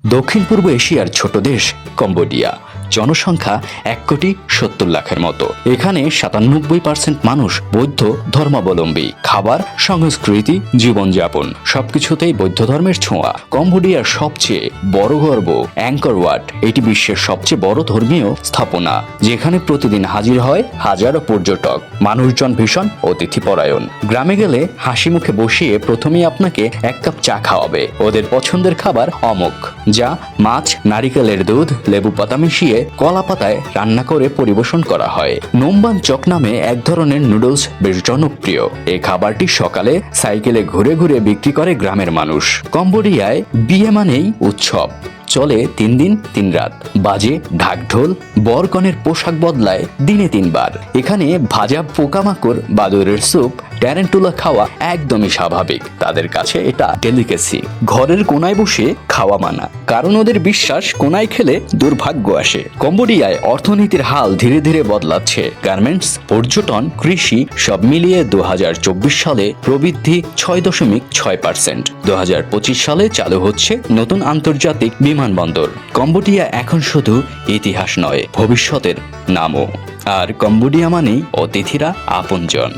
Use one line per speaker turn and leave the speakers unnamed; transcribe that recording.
দক্ষিণ পূর্ব এশিয়ার ছোট দেশ কম্বোডিয়া। জনসংখ্যা 1,70,00,000-এর মতো। এখানে 97% মানুষ বৌদ্ধ ধর্মাবলম্বী। খাবার, সংস্কৃতি, জীবনযাপন সবকিছুতেই বৌদ্ধ ধর্মের ছোঁয়া। কম্বোডিয়ার সবচেয়ে বড় গর্ব অ্যাংকর ওয়াট। এটি বিশ্বের সবচেয়ে বড় ধর্মীয় স্থাপনা, যেখানে প্রতিদিন হাজির হয় হাজারো পর্যটক। মানুষজন ভীষণ অতিথিপরায়ণ। গ্রামে গেলে হাসি মুখে বসিয়ে প্রথমেই আপনাকে 1 কাপ চা খাওয়াবে। ওদের পছন্দের খাবার অমক, যা মাছ, নারিকেলের দুধ, লেবু পাতা মিশিয়ে কলা পাতায় রান্না করে পরিবেশন করা হয়। নোম্বান চক নামে এক ধরনের নুডলস বেশ জনপ্রিয়। এই খাবারটি সকালে সাইকেলে ঘুরে ঘুরে বিক্রি করে গ্রামের মানুষ। কম্বোডিয়ায় বিয়ে মানেই উৎসব। চলে 3 দিন 3 রাত। বাজে ঢাকঢোল, বরকনের পোশাক বদলায় দিনে 3 বার। এখানে ভাজা পোকামাকড়, বাদুড়ের স্যুপ, ট্যারেন্টুলা খাওয়া একদমই স্বাভাবিক। তাদের কাছে এটা ডেলিকেসি। ঘরের কোনায় বসে খাওয়া মানা, কারণ ওদের বিশ্বাস কোনায় খেলে দুর্ভাগ্য আসে। কম্বোডিয়ায় অর্থনীতির হাল ধীরে ধীরে বদলাচ্ছে। গার্মেন্টস, পর্যটন, কৃষি সব মিলিয়ে 2024 সালে প্রবৃদ্ধি 6.6%। 2025 সালে চালু হচ্ছে নতুন আন্তর্জাতিক বিমানবন্দর। কম্বোডিয়া এখন শুধু ইতিহাস নয়, ভবিষ্যতের নামও। আর কম্বোডিয়া মানেই অতিথিরা আপনজন।